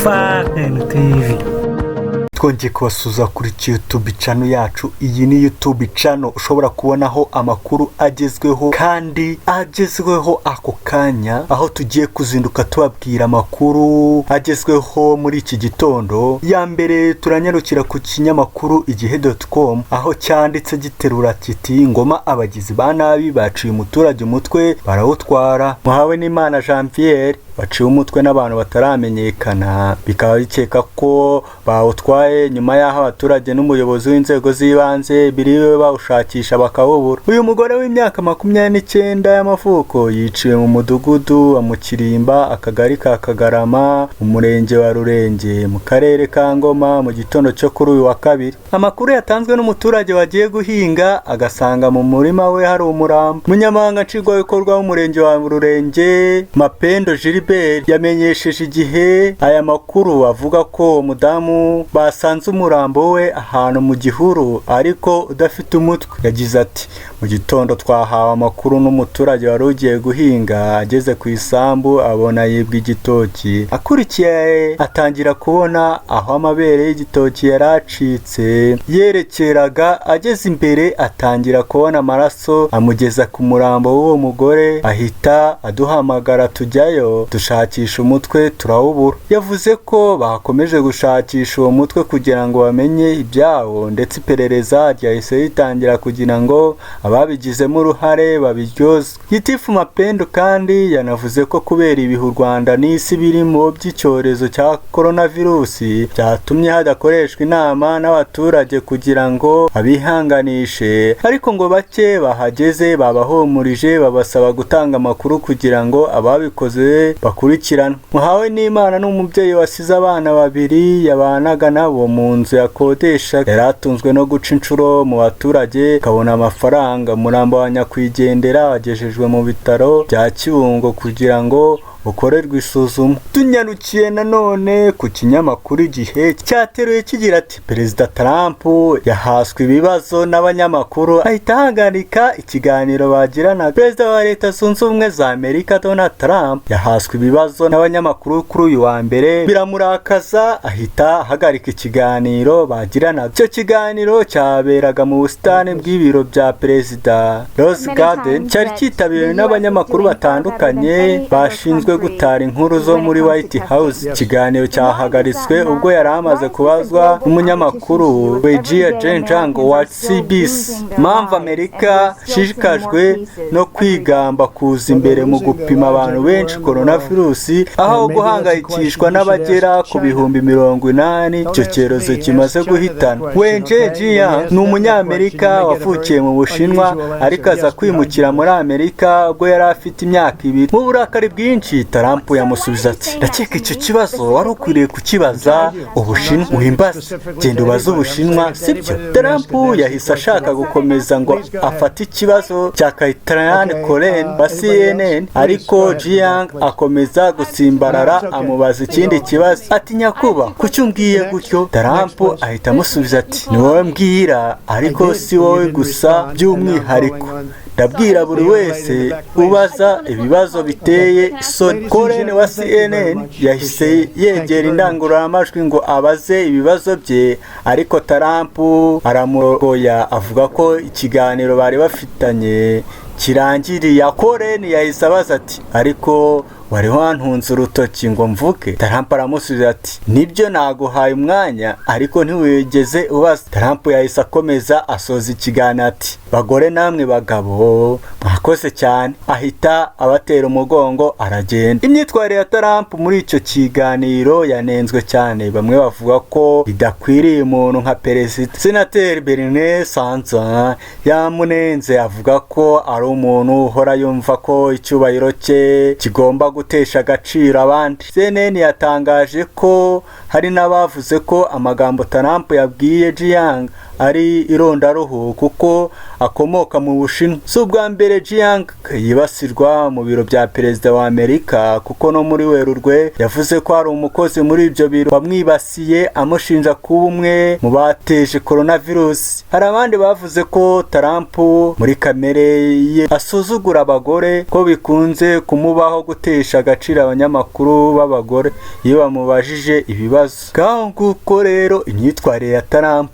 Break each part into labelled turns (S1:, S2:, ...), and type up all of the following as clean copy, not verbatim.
S1: TV. Twongeye kubasuza kuri YouTube channel yacu. Iyi ni YouTube channel ushobora kubonaho amakuru agezweho kandi agezweho ako kanya, aho tugiye kuzinduka tubabwira amakuru agezweho muri iki gitondo. Ya mbere turanyarukira ku kinyamakuru igihe.com, aho cyanditse giterura kiti Ngoma abagizi ba nabi baciye umuturage umutwe barawutwara. Muhawe n'Imana Jean Pierre baciye umutwe n'abantu bataramenyekana, bikaba bikeka ko bawutwaye nyuma y'aho abaturage n'umuyobozi w'inzego z'ibanze biriwe bawushakisha bakawubura. Uyu mugore w'imyaka 29 y'amavuko yiciwe mu mudugudu wa Mukirimba, akagari ka Kagarama, umurenge wa Rurenge, mu karere ka Ngoma, mu gitondo cyo kuri uyu wa kabiri. Amakuru yatanzwe n'umuturage wagiye guhinga agasanga mu murima we hari umurambo. Munyamabanga nshingwabikorwa w'umurenge wa Rurenge Mapendo yamenyesheje igihe aya makuru avuga ko umudamu basanze umurambo we ahantu mu gihuru ariko udafite umutwe. Yagize ati, mu gitondo twahawe amakuru n'umuturage wari ugiye guhinga, ageze ku isambu abona yibwa igitoki, akurikiye atangira kubona aho amabere y'igitoki yaracitse yerekeraga. Ageze imbere atangira kubona amaraso amugeza ku murambo w'uwo mugore, ahita aduhamagara tujyayo dushakisha umutwe turawubura. Yavuze ko bakomeje gushakisha uwo mutwe kugira ngo bamenye ibyawo, ndetse iperereza ryahise ritangira kugira ngo ababigizemo uruhare babiryozwe. Gitifu Mapendo kandi yanavuze ko kubera ibihe u Rwanda n'isi birimo by'icyorezo cya coronavirus byatumye hadakoreshwa inama n'abaturage kugira ngo abihanganishe, ariko ngo bake bahageze babahumurije babasaba gutanga amakuru kugira ngo ababikoze bakurikirana. Muhawe n'Imana n'umubyeyi wasize abana babiri yabanaga nabo mu nzu yakodesha, yaratunzwe no guca inshuro mu baturage kabona amafaranga. Umurambo wa nyakwigendera wagejejwe mu bitaro bya Kibungo kugira ngo ukorerwa isuzuma. Tunyarukiye nanone ku kinyamakuru igihe cyateruye kigira ati, Perezida Trump yahaswe ibibazo n'abanyamakuru ahita ahagarika ikiganiro bagirana. Perezida wa Leta Zunze Ubumwe za Amerika Donald Trump yahaswe ibibazo n'abanyamakuru kuri uyu wa mbere, biramurakaza ahita ahagarika ikiganiro bagirana. Icyo kiganiro cyaberaga mu busitani bw'ibiro bya Perezida Rose Garden, cyari cyitabiriwe n'abanyamakuru batandukanye bashinzwe gutara inkuru zo muri White House. Ikiganiro cyahagaritswe ubwo yari amaze kubazwa n'umunyamakuru Weijia Zhenjiang wa CBS mpamvu Amerika ishishikajwe no kwigamba kuza imbere mu gupima abantu benshi coronavirus, aho guhangayikishwa n'abagera ku bihumbi 80 icyo cyorezo kimaze guhitana. Weijia ni umunyamerika wavukiye mu Bushinwa ariko aza kwimukira muri Amerika ubwo yari afite imyaka 2. Mu burakari bwinshi Trump yamusubiza ati, ndakeka icyo kibazo wari ukwiriye kukibaza Ubushinwa, uhimbaza genda ubaze Ubushinwa sibyo. Trump yahise ashaka gukomeza ngo afate ikibazo cya Kaitlyn Koren wa CNN, ariko Jiang akomeza gutsimbarara amubaza ikindi kibazo ati, nyakuba kuki umbwiye gutyo? Trump ahita amusubiza ati, ni wowe mbwira ariko si wowe gusa, by'umwihariko ndabwira buri wese ubaza ibibazo biteye isoni. Koren wa CNN yahise yegera indangururamajwi ngo abaze ibibazo bye, ariko Trump aramurogoya avuga ko ikiganiro bari bafitanye kirangiriye. Koren yahise abaza ati, ariko wari wantunze urutoki ngo mvuge? Trump aramusubiza ati, nibyo naguhaye umwanya ariko ntiwigeze ubaza. Trump yahise akomeza asoza ikiganiro ati, bagore namwe bagabo mwakoze cyane, ahita abatera umugongo aragenda. Imyitwarire ya Trump muri icyo kiganiro yanenzwe cyane, bamwe bavuga ko idakwiriye umuntu nka Perezida. Senateri Bernie Sanders yamunenze avuga ko ari umuntu uhora yumva ko icyubahiro cye kigomba gutesha agaciro abandi. CNN yatangaje ko hari n'abavuze ko amagambo Trump yabwiye Jiang ari irondaruhu kuko akomoka mu Bushinwa. Si ubwa mbere Jiang yibasirwa mu biro bya perezida wa Amerika kuko no muri Werurwe yavuze ko hari umukozi muri ibyo biro wamwibasiye amushinja kuba umwe mu bateje coronavirus. Hari abandi bavuze ko Trump muri kamere ye asuzugura abagore, ko bikunze kumubaho gutesha agaciro abanyamakuru b'abagore iyo bamubajije ibibazo. Ngaho nguko rero imyitwarire ya Trump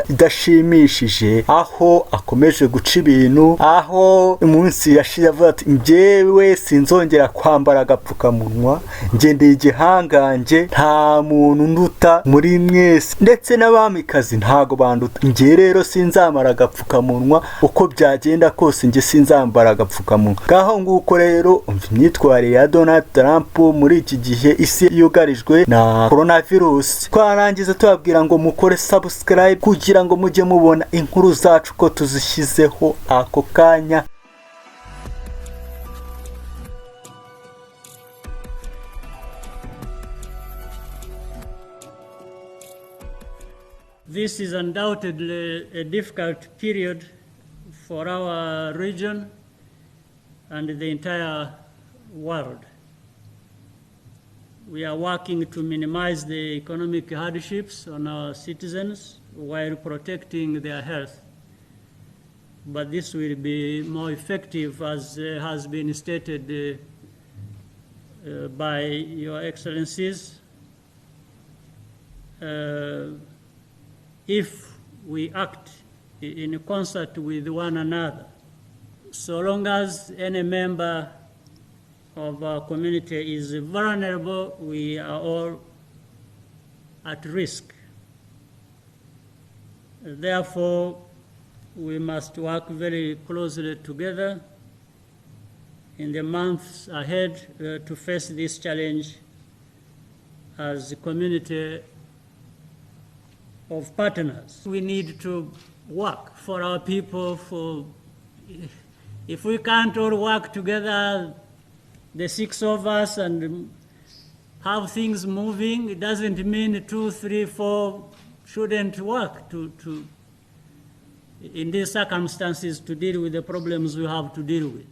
S1: idashimishije, aho akomeje guca ibintu, aho umunsi yashize avuga ati njyewe sinzongera kwambara agapfukamunwa, ngendeye igihangange, nta muntu nduta muri mwese, ndetse n'abamikazi ntago banduta, njye rero sinzamara agapfukamunwa uko byagenda kose, njye sinzambara agapfukamunwa. Ngaho nguko rero umva imyitwarire ya Donald Trump muri iki gihe isi yugarijwe na coronavirus. Twarangiza tubabwira ngo mukore subscribe kugira ngo mujye mubona inkuru zacu ko tuzishyizeho ako kanya.
S2: This is undoubtedly a difficult period for our region and the entire world. We are working to minimize the economic hardships on our citizens while protecting their health. But this will be more effective, as has been stated by Your Excellencies, if we act in concert with one another. So long as any member of our community is vulnerable, we are all at risk. Therefore, we must work very closely together in the months ahead to face this challenge as a community of partners. We need to work for our people. If we can't all work together, the six of us, and have things moving, it doesn't mean 2, 3, 4 shouldn't work in these circumstances to deal with the problems we have to deal with.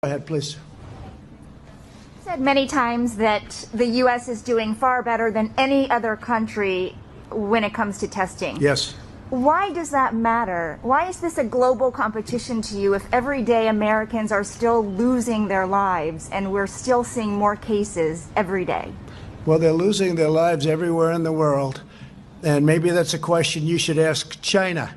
S3: Go ahead, please.
S4: Said many times that the U.S. is doing far better than any other country when it comes to testing.
S3: Yes.
S4: Why does that matter? Why is this a global competition to you if every day Americans are still losing their lives and we're still seeing more cases every day?
S3: Well, they're losing their lives everywhere in the world. And maybe that's a question you should ask China.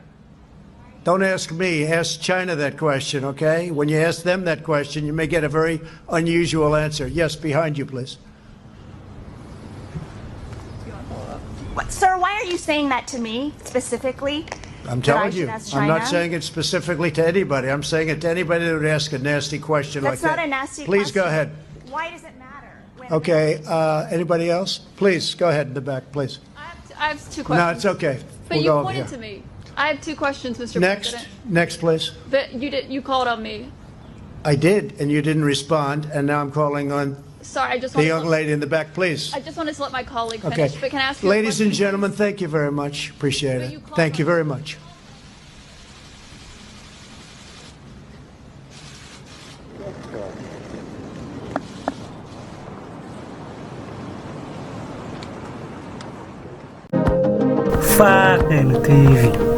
S3: Don't ask me, ask China that question, okay? When you ask them that question, you may get a very unusual answer. Yes, behind you, please.
S4: Sir, why are you saying that to me specifically?
S3: I'm telling you. I'm not saying it specifically to anybody. I'm saying it to anybody that would ask a nasty question like that.
S4: That's not a nasty
S3: question. Please go ahead.
S4: Why does it matter?
S3: Okay, anybody else? Please, go ahead in the back, please.
S5: I have two questions.
S3: No, it's okay.
S5: But
S3: We'll
S5: you
S3: go
S5: pointed
S3: here.
S5: to me. I have two questions, Mr.
S3: Next,
S5: President.
S3: next, please.
S5: But you called on me.
S3: I did, and you didn't respond, and now I'm calling on
S5: Sorry, I just
S3: the
S5: wanted
S3: young
S5: to,
S3: lady in the back, please.
S5: I just wanted to let my colleague
S3: Okay.
S5: finish. But can I ask you a
S3: Ladies and
S5: question,
S3: gentlemen,
S5: please?
S3: thank you very much. Appreciate
S5: Will
S3: it.
S5: you call
S3: Thank you
S5: my-
S3: very much.
S1: Fahrenheit TV.